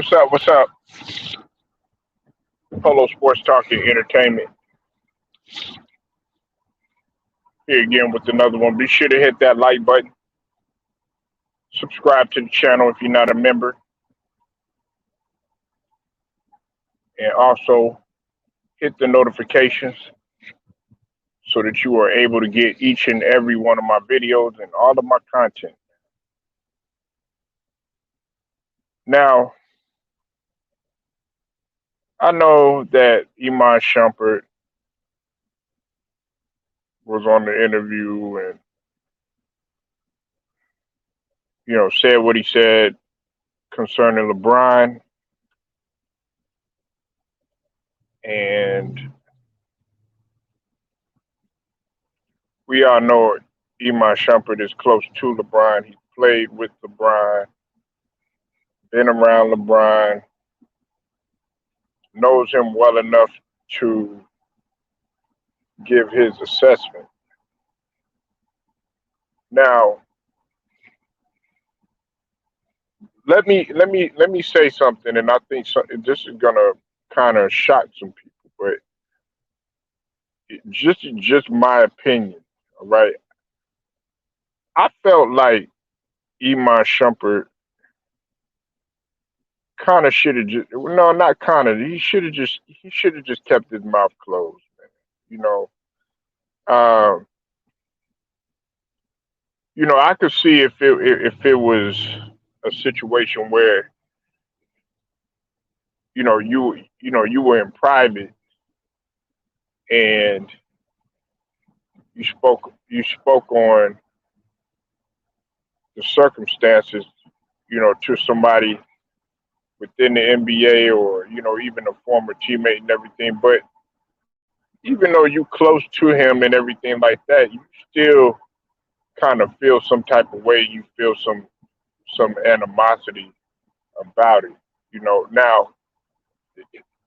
What's up? What's up? Polo Sports Talk and Entertainment here again with another one. Be sure to hit that like button, subscribe to the channel if you're not a member, and also hit the notifications so that you are able to get each and every one of my videos and all of my content. Now, I know that Iman Shumpert was on the interview and said what he said concerning LeBron, and we all know Iman Shumpert is close to LeBron. He played with LeBron, been around LeBron, knows him well enough to give his assessment. Now, let me say something, and I think this is gonna kind of shock some people, but just my opinion. All right, I felt like Iman Shumpert kind of should have just no, not kind of. He should have just kept his mouth closed. Man. You know, um, I could see if it was a situation where you were in private and you spoke on the circumstances, to somebody within the NBA or even a former teammate and everything. But even though you close to him and everything like that, you still kind of feel some type of way. You feel some animosity about it. Now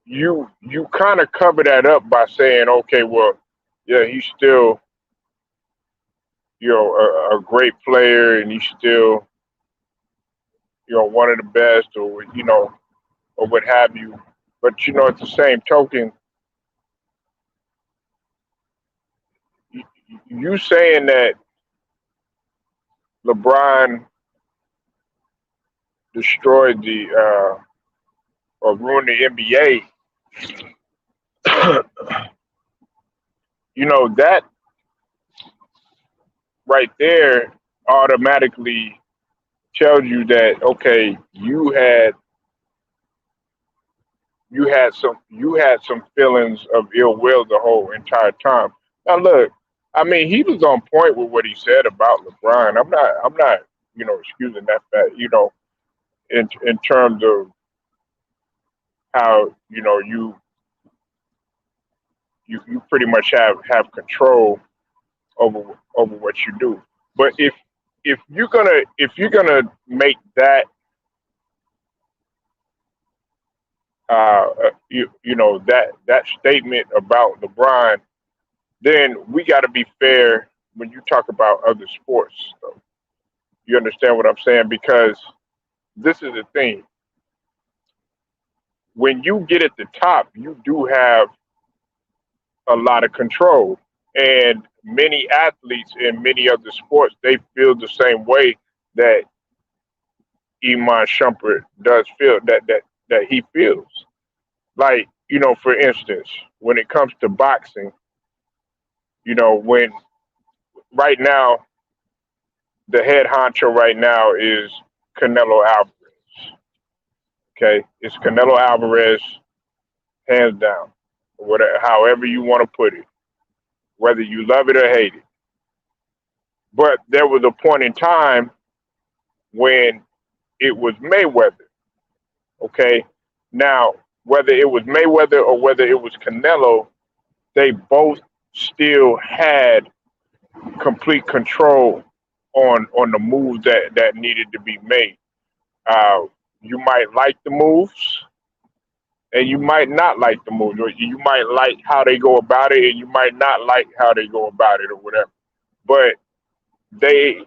you kind of cover that up by saying, okay, well, yeah, he's still a great player and he's still one of the best, or or what have you. But at the same token, you saying that LeBron destroyed the or ruined the NBA, that right there automatically tells you that okay, you had some feelings of ill will the whole entire time. Now look, I mean he was on point with what he said about LeBron. I'm not excusing that fact. In terms of how you pretty much have control over what you do. But if you're gonna make that that statement about LeBron, then we got to be fair when you talk about other sports. So you understand what I'm saying? Because this is the thing: when you get at the top, you do have a lot of control, and many athletes in many other sports they feel the same way that Iman Shumpert does feel that he feels. Like for instance, when it comes to boxing, when right now the head honcho right now is Canelo Alvarez. Okay, it's Canelo Alvarez, hands down, whatever, however you want to put it, whether you love it or hate it. But there was a point in time when it was Mayweather. Okay, now whether it was Mayweather or whether it was Canelo, they both still had complete control on the moves that needed to be made. Uh, you might like the moves, and you might not like the moves, or you might like how they go about it, and you might not like how they go about it, or whatever. But they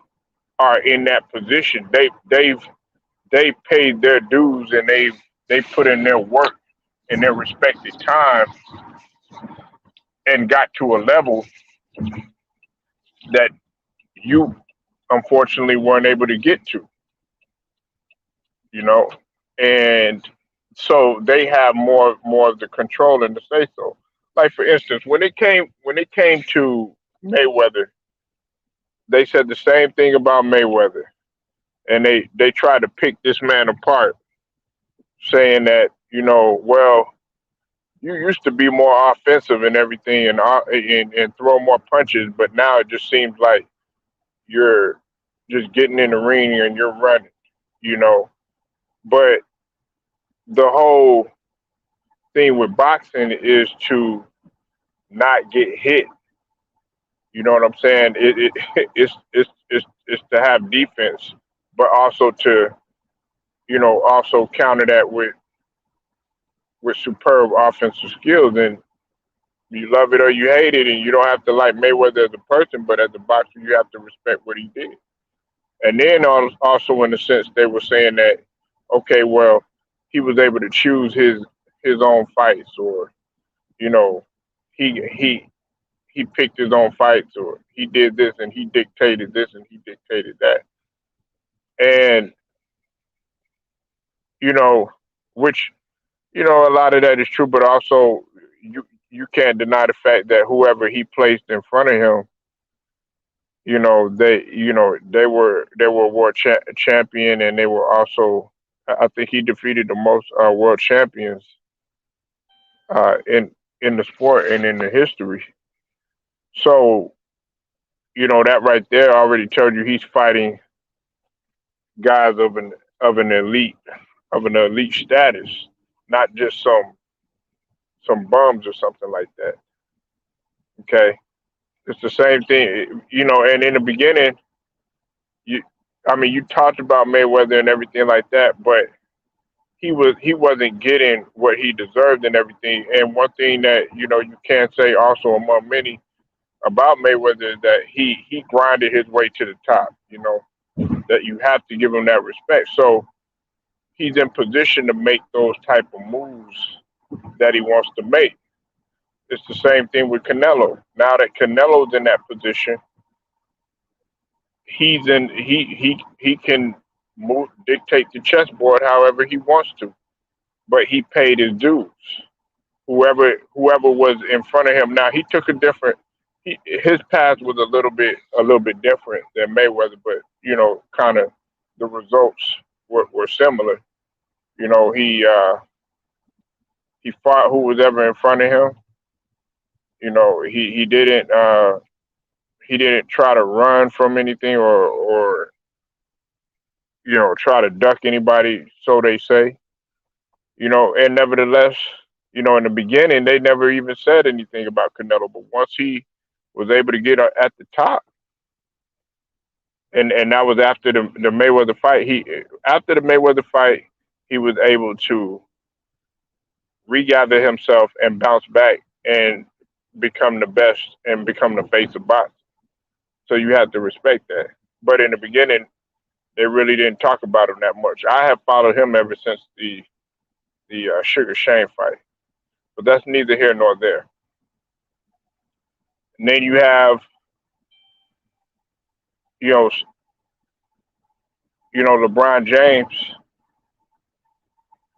are in that position. They've paid their dues, and they've they put in their work in their respected time and got to a level that you unfortunately weren't able to get to, you know, and so they have more of the control and the say so. Like for instance, when it came to Mayweather, they said the same thing about Mayweather, and they tried to pick this man apart, saying that well, you used to be more offensive and everything, and throw more punches, but now it just seems like you're just getting in the ring and you're running, you know. But the whole thing with boxing is to not get hit. You know what I'm saying? It's to have defense, but also to also counter that with superb offensive skills. And you love it or you hate it, and you don't have to like Mayweather as a person, but as a boxer, you have to respect what he did. And then also in the sense they were saying that, okay, well, he was able to choose his own fights, or you know, he he picked his own fights, or he did this and he dictated this and he dictated that, and you know, which a lot of that is true, but also you can't deny the fact that whoever he placed in front of him, they were champion, and they were also, I think he defeated the most world champions in the sport and in the history. So that right there already tells you he's fighting guys of an elite status, not just some bums or something like that. Okay, it's the same thing, And in the beginning, you, I mean, you talked about Mayweather and everything like that, but he wasn't getting what he deserved and everything. And one thing that you can say also among many about Mayweather is that he grinded his way to the top. That you have to give him that respect. So he's in position to make those type of moves that he wants to make. It's the same thing with Canelo. Now that Canelo's in that position, he can dictate the chessboard however he wants to. But he paid his dues. Whoever was in front of him. Now he took a different. His path was a little bit different than Mayweather, but kind of the results were similar. He fought who was ever in front of him. He didn't try to run from anything, or try to duck anybody, so they say. And nevertheless, in the beginning, they never even said anything about Canelo. But once he was able to get at the top, and that was after the Mayweather fight. After the Mayweather fight, he was able to regather himself and bounce back and become the best and become the face of boxing. So you have to respect that. But in the beginning, they really didn't talk about him that much. I have followed him ever since the Sugar Shane fight, but that's neither here nor there. And then you have you know LeBron James,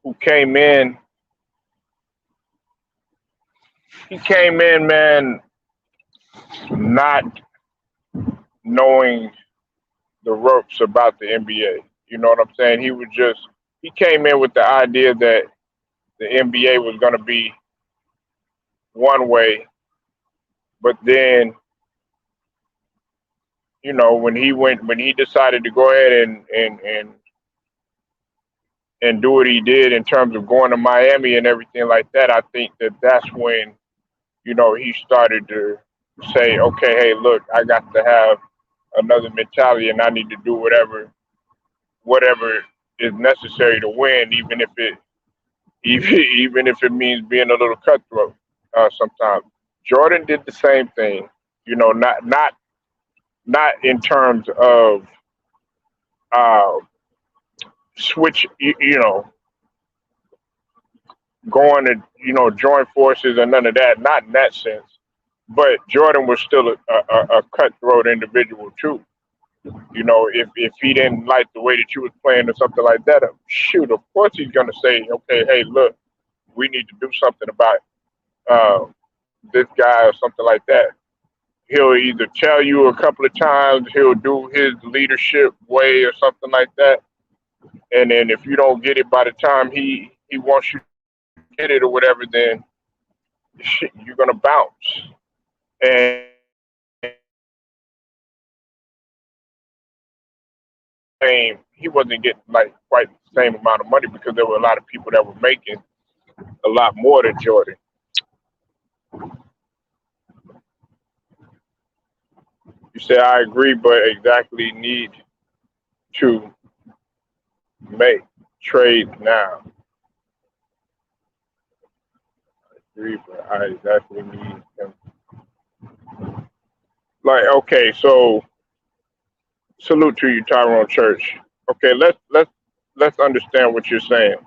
who came in. He came in, man, not knowing the ropes about the NBA. You know what I'm saying? He came in with the idea that the NBA was going to be one way, but then when he decided to go ahead and do what he did in terms of going to Miami and everything like that, I think that's when he started to say, okay, hey, look, I got to have another mentality, and I need to do whatever is necessary to win, even if it means being a little cutthroat sometimes. Jordan did the same thing, not in terms of uh, switch, going to, join forces and none of that. Not in that sense. But Jordan was still a cutthroat individual too. If he didn't like the way that you was playing or something like that, shoot, of course he's gonna say, okay, hey, look, we need to do something about uh, this guy or something like that. He'll either tell you a couple of times, he'll do his leadership way or something like that, and then if you don't get it by the time he wants you to get it or whatever, then shit, you're gonna bounce. And he wasn't getting like quite the same amount of money because there were a lot of people that were making a lot more than Jordan. You say I agree, but exactly need to make trades now. Agree, but I exactly need him. Like, okay, so salute to you, Tyrone Church. Okay, let's understand what you're saying.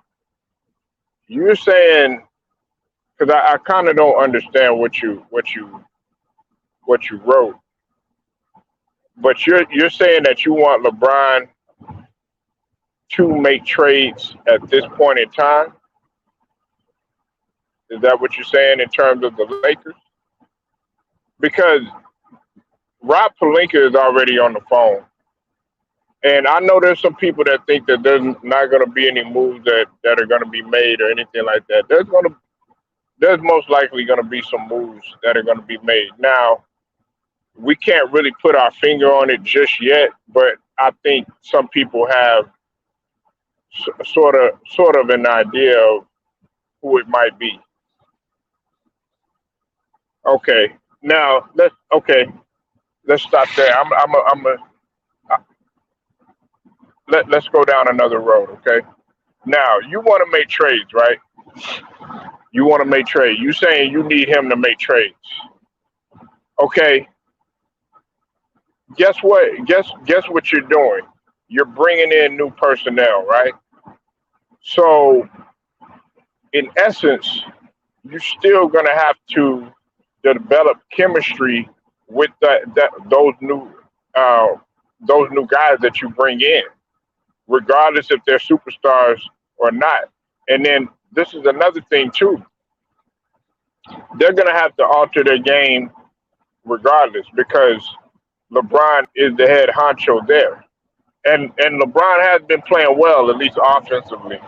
You're saying because I kind of don't understand what you wrote, but you're saying that you want LeBron to make trades at this point in time. Is that what you're saying in terms of the Lakers? Because Rob Palinka is already on the phone. And I know there's some people that think that there's not going to be any moves that are going to be made or anything like that. There's most likely going to be some moves that are going to be made. Now, we can't really put our finger on it just yet, but I think some people have sort of an idea of who it might be. Okay. Now, let's stop there. Let's go down another road, okay? Now, you want to make trades, right? You want to make trades. You saying you need him to make trades. Okay, guess what? Guess what you're doing? You're bringing in new personnel, right? So, in essence, you're still gonna have to develop chemistry with uh, those new guys that you bring in, regardless if they're superstars or not. And then this is another thing too. They're gonna have to alter their game regardless because LeBron is the head honcho there. And LeBron has been playing well, at least offensively.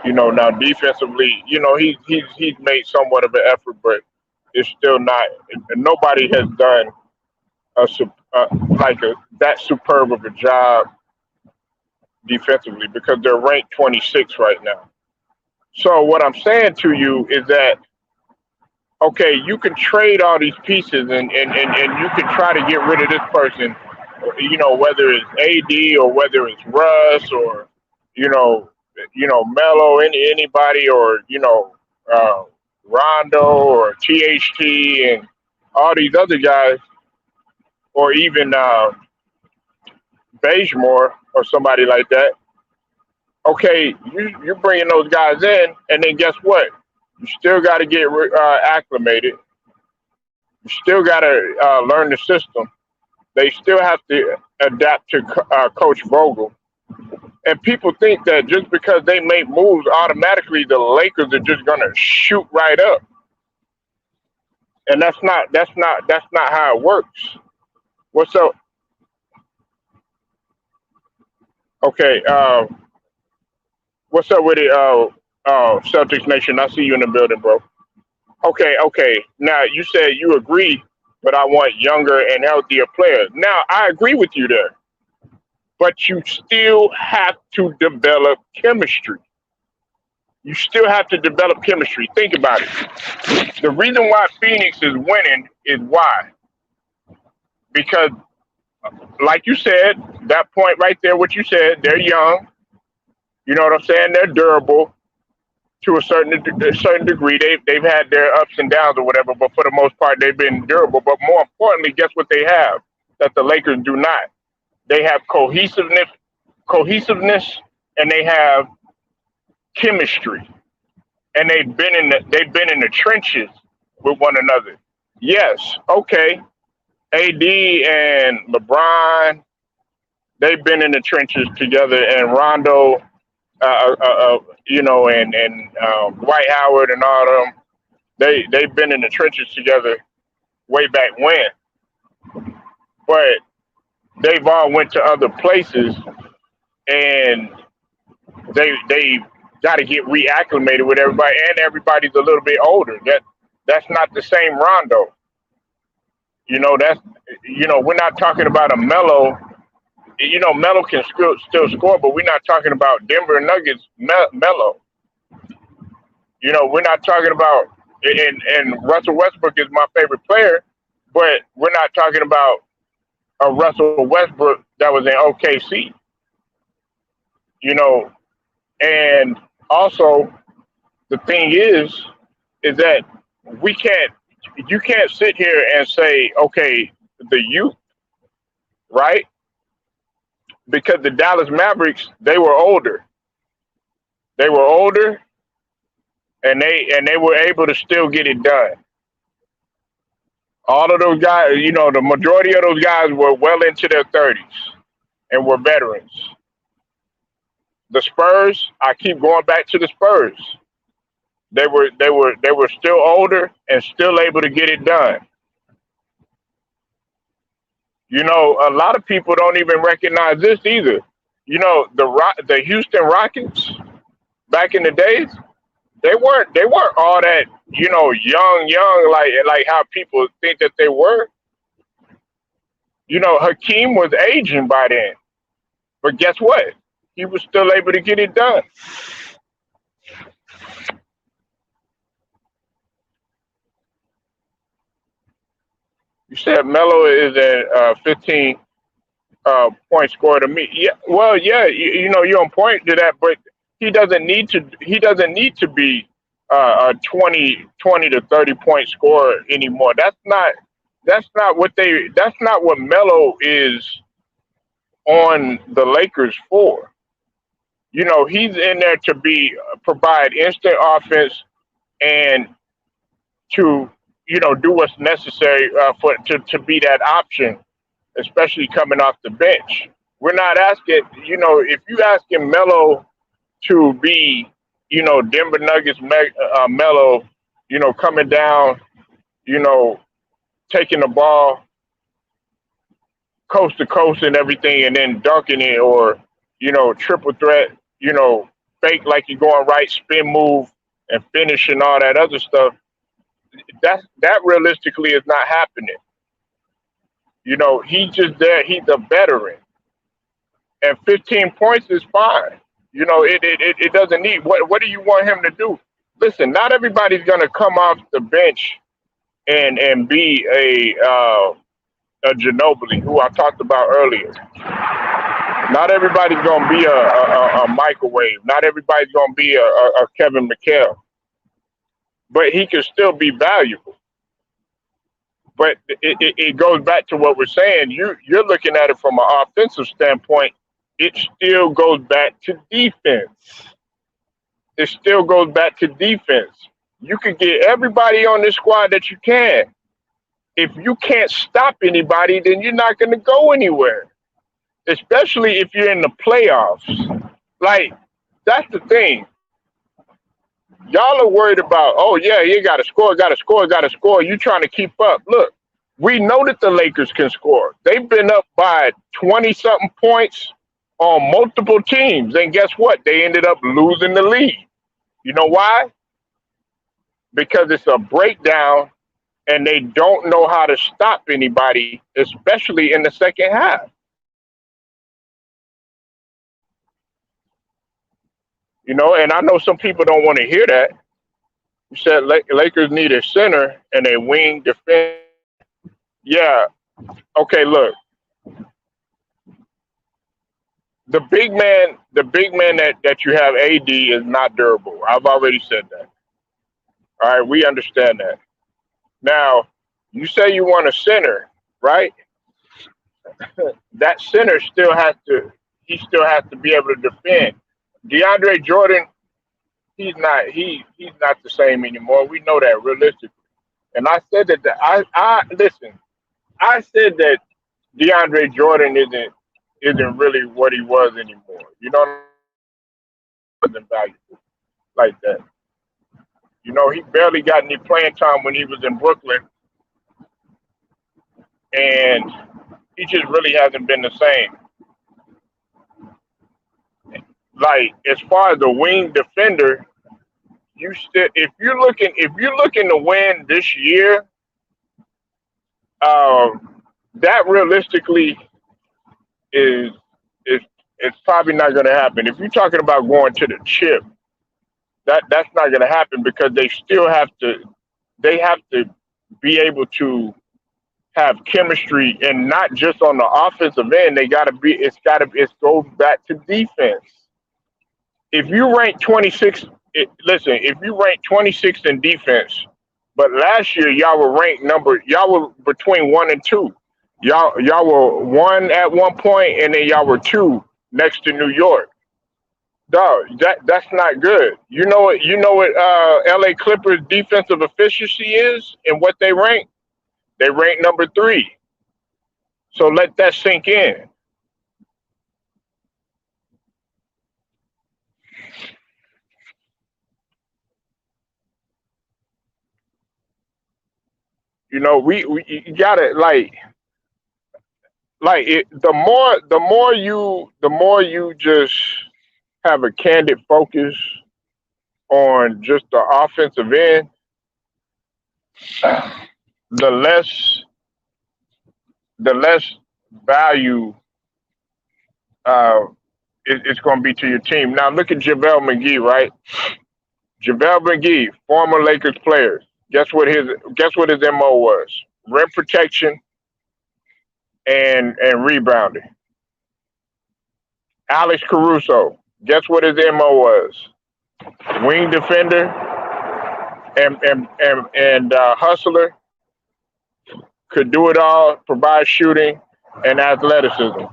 Now defensively, he's made somewhat of an effort, but it's still not. Nobody has done like that superb of a job defensively because they're ranked 26 right now. So what I'm saying to you is that okay, you can trade all these pieces and you can try to get rid of this person, whether it's AD or whether it's Russ or, you know, Melo, anybody or, uh, Rondo or THT and all these other guys, or even Bazemore or somebody like that. Okay, you're bringing those guys in, and then guess what? You still got to get acclimated. You still got to learn the system. They still have to adapt to Coach Vogel. And people think that just because they make moves, automatically the Lakers are just gonna shoot right up. And that's not how it works. What's up? Okay, what's up with it, Celtics Nation? I see you in the building, bro. Okay, okay. Now you said you agree, but I want younger and healthier players. Now I agree with you there, but you still have to develop chemistry. You still have to develop chemistry. Think about it. The reason why Phoenix is winning is why? Because, like you said, that point right there, what you said, they're young. You know what I'm saying? They're durable to a certain degree. They've had their ups and downs or whatever, but for the most part, they've been durable. But more importantly, guess what they have that the Lakers do not? They have cohesiveness, and they have chemistry. and they've been in the trenches with one another. Yes, okay. AD and LeBron, they've been in the trenches together, and Rondo, and Dwight Howard and all of them, they've been in the trenches together way back when. But they've all went to other places, and they got to get reacclimated with everybody, and everybody's a little bit older. That's not the same Rondo. That's we're not talking about a Melo. Melo can still score, but we're not talking about Denver Nuggets Melo. We're not talking about, and Russell Westbrook is my favorite player, but we're not talking about a Russell Westbrook that was in OKC. You know, and also the thing is that we can't, you can't sit here and say, okay, the youth, right? Because the Dallas Mavericks, they were older, and they were able to still get it done. All of those guys, the majority of those guys were well into their 30s and were veterans. The Spurs, I keep going back to the Spurs. They were still older and still able to get it done. A lot of people don't even recognize this either. The Houston Rockets back in the days, they weren't all that, young like how people think that they were. Hakeem was aging by then, but guess what? He was still able to get it done. You said Melo is a 15 point scorer to me. Yeah, well, yeah, you're on point to that, but he doesn't need to. He doesn't need to be a 20 to 30 point scorer anymore. That's not what they. That's not what Melo is on the Lakers for. He's in there to be provide instant offense and to do what's necessary for to be that option, especially coming off the bench. We're not asking, if you asking Melo to be, Denver Nuggets Melo, coming down, you know, taking the ball coast to coast and everything, and then dunking it, or triple threat, fake like you're going right, spin move, and finish and all that other stuff. That realistically is not happening. He's just there. He's a veteran, and 15 points is fine. It doesn't need. What do you want him to do? Listen, not everybody's gonna come off the bench and be a Ginobili, who I talked about earlier. Not everybody's gonna be a microwave. Not everybody's gonna be a Kevin McHale, but he can still be valuable. But it goes back to what we're saying. You're looking at it from an offensive standpoint. It still goes back to defense. It still goes back to defense. You can get everybody on this squad that you can. If you can't stop anybody, then you're not going to go anywhere. Especially if you're in the playoffs. Like, that's the thing. Y'all are worried about, oh yeah, you got to score, got to score, got to score. You trying to keep up. Look, we know that the Lakers can score. They've been up by 20 something points on multiple teams, and guess what? They ended up losing the lead. You know why? Because it's a breakdown, and they don't know how to stop anybody, especially in the second half. And I know some people don't want to hear that. You said Lakers need a center and a wing defense. Yeah. Okay. Look, the big man that you have, AD, is not durable. I've already said that. All right, we understand that. Now, you say you want a center, right? That center still has to. He still has to be able to defend. DeAndre Jordan, he's not the same anymore. We know that realistically. And I said that I listen. I said that DeAndre Jordan isn't really what he was anymore. You know what I'm saying? Wasn't valuable like that. You know, he barely got any playing time when he was in Brooklyn, and he just really hasn't been the same. Like as far as the wing defender, you still if you're looking to win this year, that realistically is is it's probably not going to happen. If you're talking about going to the chip, that's not going to happen because they have to be able to have chemistry and not just on the offensive end. They got to be. It goes back to defense. If you rank 26, listen. If you rank 26th in defense, but last year y'all were between 1 and 2. Y'all were 1 at one point, and then y'all were 2 next to New York. Dog, that's not good. You know what LA Clippers defensive efficiency is and what they rank? They rank number 3. So let that sink in. We you gotta the more you just have a candid focus on just the offensive end, the less value uh, it's going to be to your team. Now look at JaVale McGee, right? JaVale McGee, former Lakers player. Guess what his MO was? Rim protection and rebounding. Alex Caruso, guess what his MO was? Wing defender and hustler, could do it all, provide shooting and athleticism.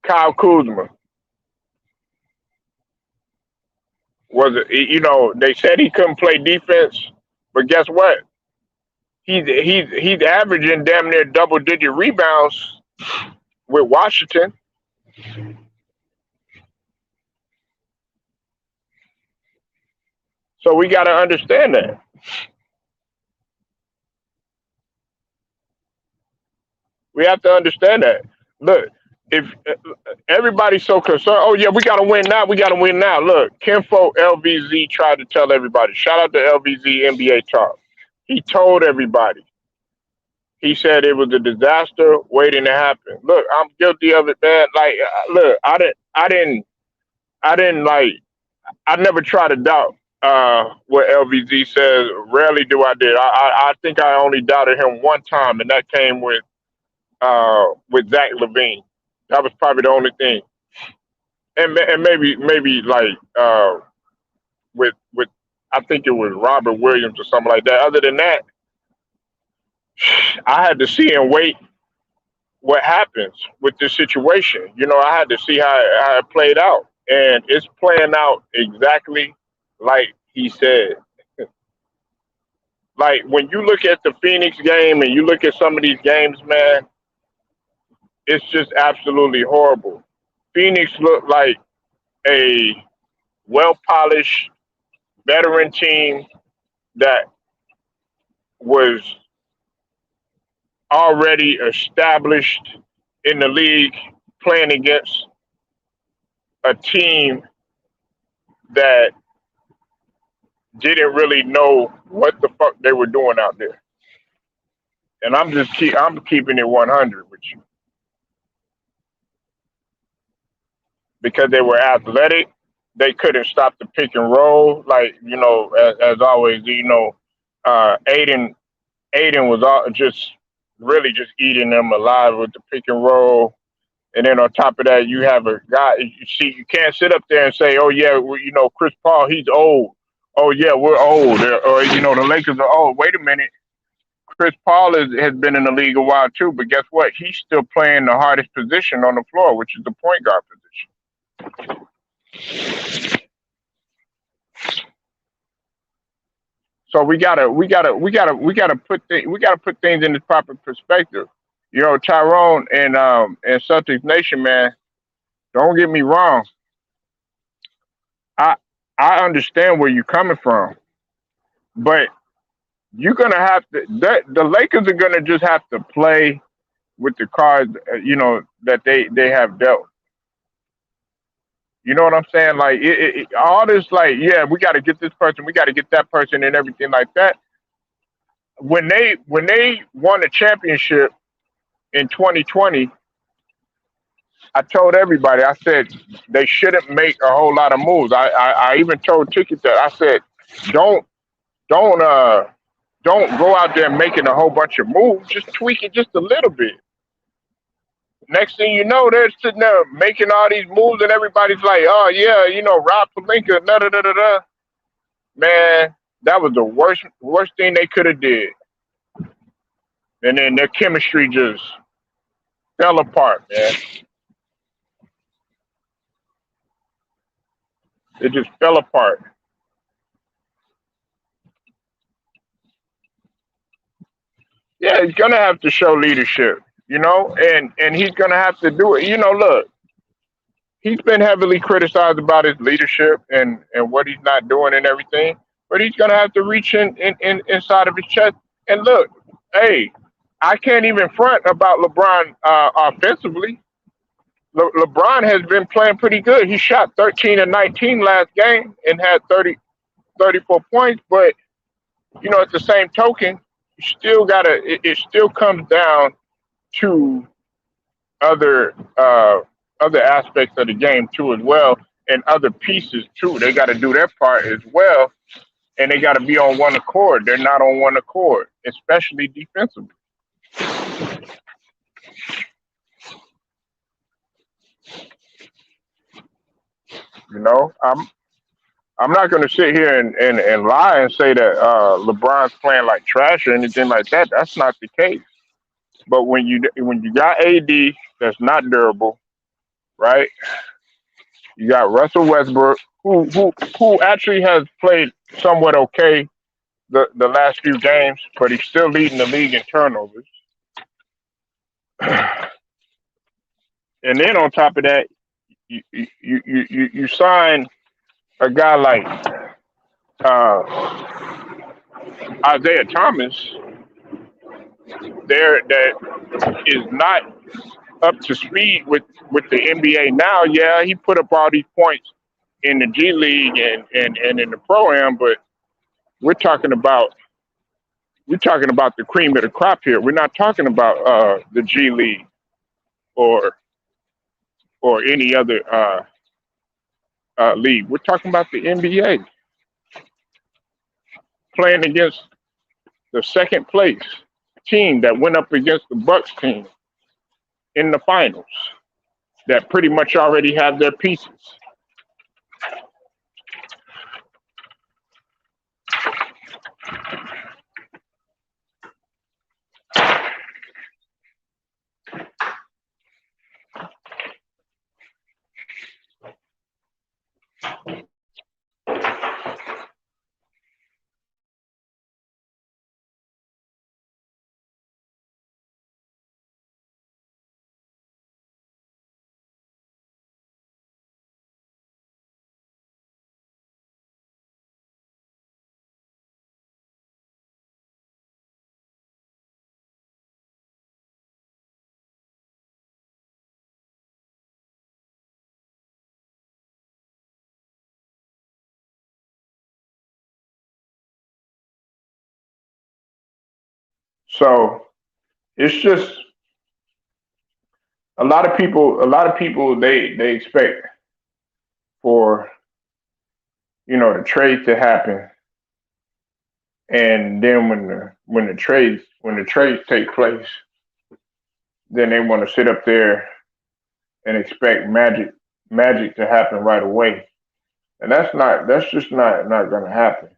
Kyle Kuzma was they said he couldn't play defense, but guess what? He's averaging damn near double digit rebounds with Washington. So we got to understand that. We have to understand that. Look, if everybody's so concerned, oh yeah, we got to win now. We got to win now. Look, Kinfo LVZ tried to tell everybody. Shout out to LVZ NBA Talk. He told everybody. He said it was a disaster waiting to happen. Look, I'm guilty of it, man. Like, look, I didn't like. I never try to doubt what LVZ says. Rarely do I did. I think I only doubted him one time, and that came with Zach Levine. That was probably the only thing, and maybe like with I think it was Robert Williams or something like that. Other than that, I had to see and wait what happens with this situation. I had to see how it played out, and it's playing out exactly like he said. Like when you look at the Phoenix game and you look at some of these games, man, it's just absolutely horrible. Phoenix looked like a well polished veteran team that was already established in the league playing against a team that didn't really know what the fuck they were doing out there. And I'm keeping it 100 with you because they were athletic. They couldn't stop the pick and roll. Like as always, Aiden was just really just eating them alive with the pick and roll. And then on top of that, you have a guy. You see, you can't sit up there and say, "Oh yeah, Chris Paul, he's old." Oh yeah, we're old, or the Lakers are old. Wait a minute, Chris Paul has been in the league a while too, but guess what? He's still playing the hardest position on the floor, which is the point guard position. So we gotta put things in the proper perspective. You know, Tyrone and Celtics Nation, man. Don't get me wrong. I I understand where you're coming from, but you're gonna have to. The Lakers are gonna just have to play with the cards, that they have dealt. You know what I'm saying? Like all this, like, yeah, we got to get this person, we got to get that person, and everything like that. When they won a championship in 2020, I told everybody, I said they shouldn't make a whole lot of moves. I even told Ticket that, I said, don't don't don't go out there making a whole bunch of moves. Just tweak it just a little bit. Next thing you know, they're sitting there making all these moves, and everybody's like, "Oh yeah, Rob Palinka, da da da da da." Man, that was the worst thing they could have did. And then their chemistry just fell apart, man. It just fell apart. Yeah, he's gonna have to show leadership, and he's gonna have to do it. Look, he's been heavily criticized about his leadership and what he's not doing and everything. But he's gonna have to reach inside of his chest. And look, hey, I can't even front about LeBron offensively. LeBron has been playing pretty good. He shot 13 and 19 last game and had 34 points. But at the same token, you still gotta. It still comes down to other other aspects of the game too, as well, and other pieces too. They got to do their part as well, and they got to be on one accord. They're not on one accord, especially defensively. I'm not going to sit here and lie and say that LeBron's playing like trash or anything like that. That's not the case. But when you got AD that's not durable, right? You got Russell Westbrook, who actually has played somewhat okay the last few games, but he's still leading the league in turnovers. And then on top of that, you sign a guy like uh, Isaiah Thomas there that is not up to speed with the NBA now. Yeah, he put up all these points in the G League and in the Pro Am, but we're talking about we're talking about the cream of the crop here. We're not talking about the G League or any other league. We're talking about the NBA, playing against the second place team that went up against the Bucks team in the finals, that pretty much already have their pieces. So it's just a lot of people they expect for the trade to happen, and then when the trades take place, then they want to sit up there and expect magic to happen right away. And that's just not going to happen.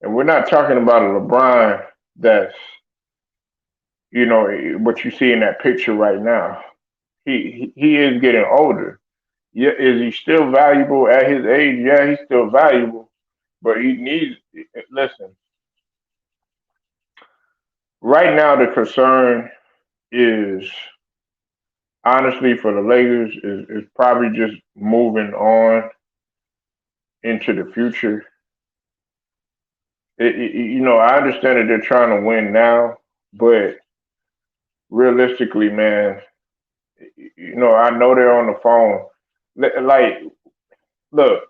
And we're not talking about a LeBron that's what you see in that picture right now. He is getting older. Yeah, is he still valuable at his age? Yeah, he's still valuable, but he needs. Listen, right now the concern is honestly for the Lakers is probably just moving on into the future. I understand that they're trying to win now, but realistically, man, I know they're on the phone. Like, look,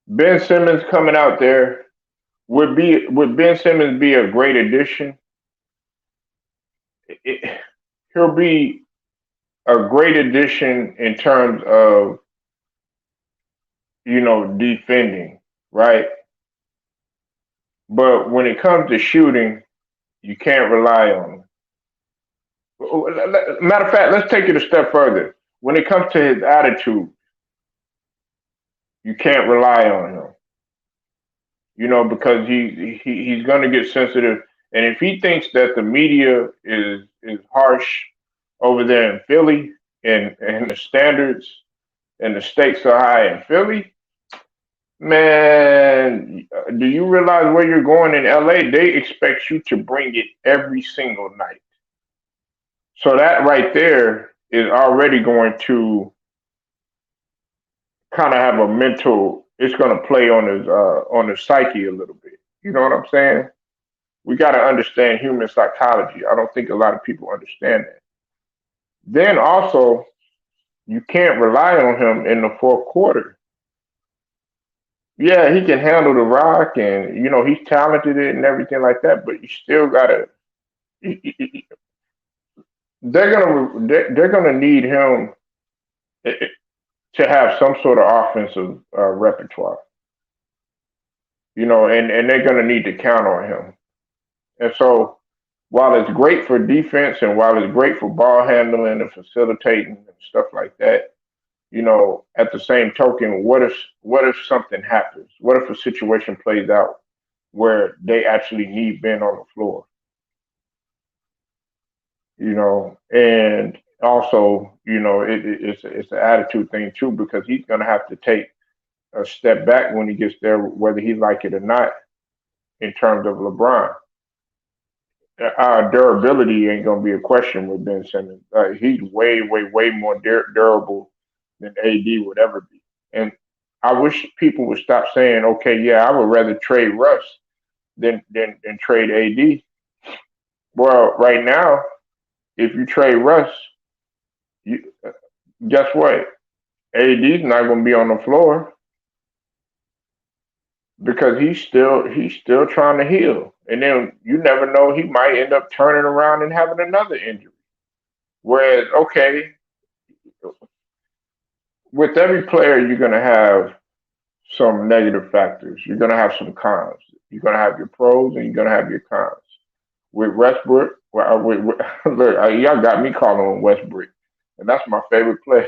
Ben Simmons coming out there would Ben Simmons be a great addition? It, he'll be a great addition in terms of defending, right? But when it comes to shooting, you can't rely on him. Matter of fact, let's take it a step further. When it comes to his attitude, you can't rely on him. Because he's going to get sensitive, and if he thinks that the media is harsh over there in Philly, and the standards and the stakes are high in Philly, man, do you realize where you're going in LA? They expect you to bring it every single night. So that right there is already going to kind of have a mental. It's going to play on his psyche a little bit. You know what I'm saying? We got to understand human psychology. I don't think a lot of people understand that. Then also, you can't rely on him in the fourth quarter. Yeah, he can handle the rock, and he's talented and everything like that. But you still gotta. They're gonna need him to have some sort of offensive repertoire. And they're gonna need to count on him. And so, while it's great for defense and while it's great for ball handling and facilitating and stuff like that, at the same token, what if something happens? What if a situation plays out where they actually need Ben on the floor? And also, it's an attitude thing too because he's gonna have to take a step back when he gets there, whether he like it or not, in terms of LeBron. Our durability ain't gonna be a question with Ben Simmons. He's way, way, way more durable than AD would ever be. And I wish people would stop saying, "Okay, yeah, I would rather trade Russ than trade AD." Well, right now, if you trade Russ, you, guess what? AD's not gonna be on the floor because he's still trying to heal, and then you never know, he might end up turning around and having another injury. Whereas, okay, with every player, you're going to have some negative factors. You're going to have some cons. You're going to have your pros and you're going to have your cons. With Westbrook, look, y'all got me calling him Westbrook, and that's my favorite player.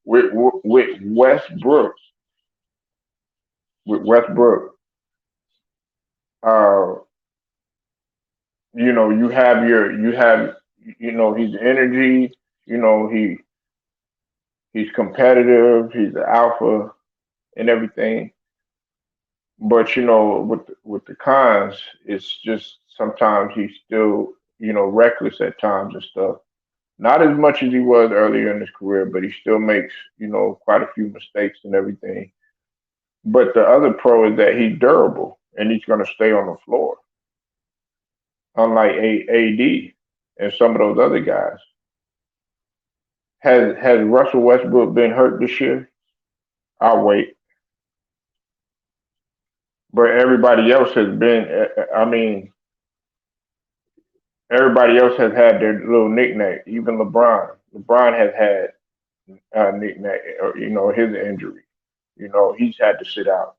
with Westbrook, with Westbrook, uh, you have his energy. He's competitive. He's an alpha and everything. But with the cons, it's just sometimes he's still reckless at times and stuff. Not as much as he was earlier in his career, but he still makes quite a few mistakes and everything. But the other pro is that he's durable and he's going to stay on the floor, unlike AD and some of those other guys. Has Russell Westbrook been hurt this year? I'll wait. But everybody else has been. I mean, everybody else has had their little nickname. Even LeBron. LeBron has had a nickname. His injury. He's had to sit out.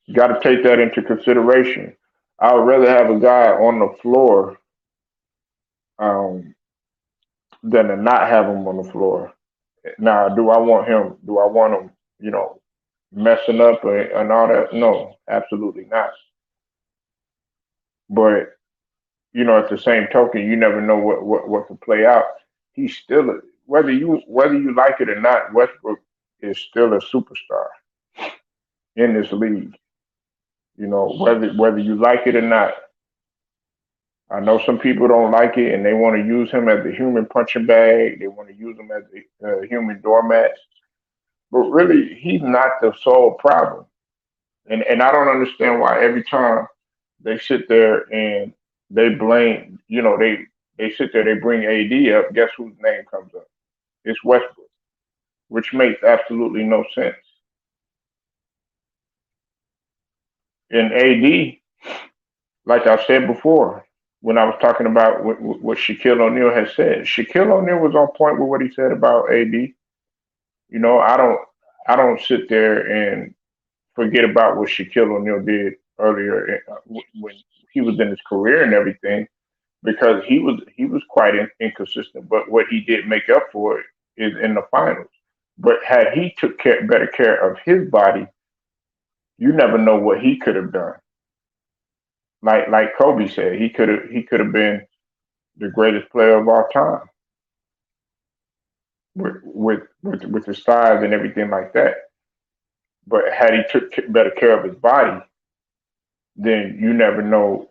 You got to take that into consideration. I would rather have a guy on the floor um, than to not have him on the floor. Now, do I want him? Do I want him? Messing up and all that? No, absolutely not. But at the same token, you never know what could play out. He's still whether you like it or not, Westbrook is still a superstar in this league. Whether you like it or not. I know some people don't like it and they want to use him as the human punching bag. They want to use him as the human doormat. But really, he's not the sole problem. And I don't understand why every time they sit there and they blame, they sit there, they bring AD up. Guess whose name comes up? It's Westbrook, which makes absolutely no sense. And AD, like I said before, when I was talking about what Shaquille O'Neal has said, Shaquille O'Neal was on point with what he said about AD. I don't sit there and forget about what Shaquille O'Neal did earlier when he was in his career and everything, because he was quite inconsistent. But what he did make up for it is in the finals. But had he took better care of his body, you never know what he could have done. Like Kobe said, he could have been the greatest player of all time with his size and everything like that. But had he took better care of his body, then you never know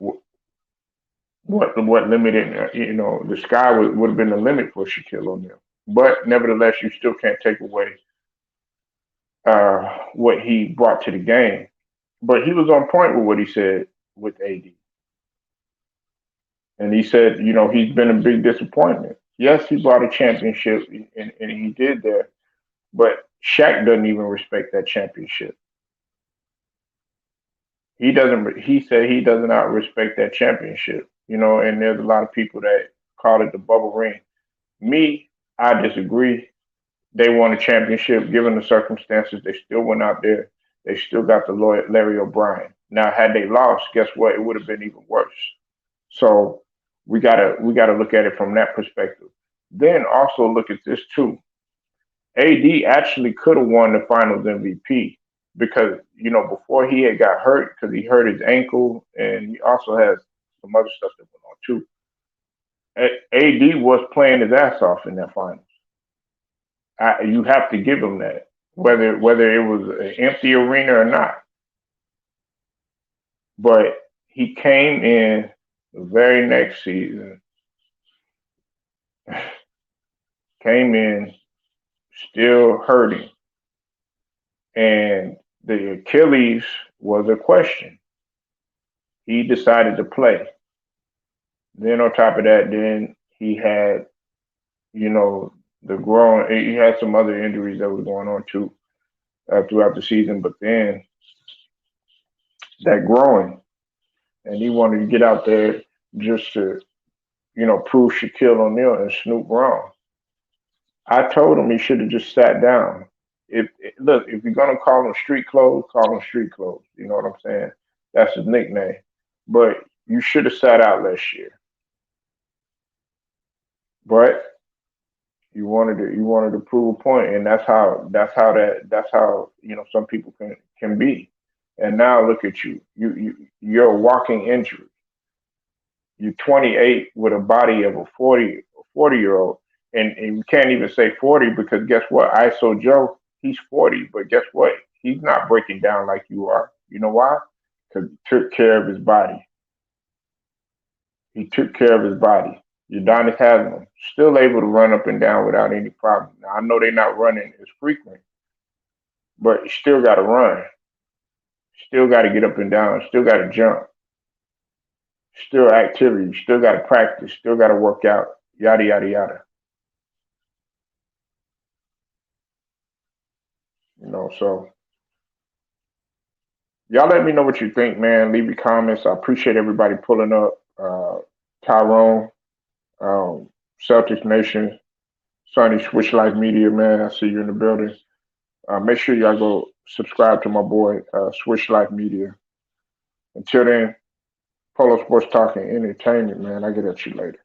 what limited. The sky would have been the limit for Shaquille O'Neal. But nevertheless, you still can't take away what he brought to the game. But he was on point with what he said with AD, and he said, he's been a big disappointment. Yes, he brought a championship, and he did that. But Shaq doesn't even respect that championship. He doesn't. He said he does not respect that championship. And there's a lot of people that call it the bubble ring. Me, I disagree. They won a championship given the circumstances. They still went out there. They still got the lawyer Larry O'Brien. Now, had they lost, guess what? It would have been even worse. So we gotta look at it from that perspective. Then also look at this too. AD actually could have won the Finals MVP because before he had got hurt because he hurt his ankle and he also has some other stuff that went on too. AD was playing his ass off in that Finals. You have to give him that, whether it was an empty arena or not. But he came in the very next season, came in still hurting, and the Achilles was a question. He decided to play. Then on top of that, then he had, you know, the growing. He had some other injuries that was going on too throughout the season. But then that growing, and he wanted to get out there just to, prove Shaquille O'Neal and Snoop wrong. I told him he should have just sat down. Look, if you're gonna call him street clothes, call him street clothes. You know what I'm saying? That's his nickname. But you should have sat out last year. But you wanted to prove a point, and that's how some people can be. And now look at you. You're a walking injury. You're 28 with a body of a 40 year old, and you can't even say 40 because guess what? ISO Joe, he's 40, but guess what? He's not breaking down like you are. You know why? Because he took care of his body. He took care of his body. Udonis Haslam still able to run up and down without any problem. Now I know they're not running as frequent, but you still got to run. Still got to get up and down. Still got to jump. Still activity. Still got to practice. Still got to work out. Yada yada yada. So y'all let me know what you think, man. Leave your comments. I appreciate everybody pulling up. Tyrone, um, Celtics Nation, Sonny Switch Life Media, man. I see you in the building. Make sure y'all go subscribe to my boy, Switch Life Media. Until then, Polo Sports Talking Entertainment, man. I'll get at you later.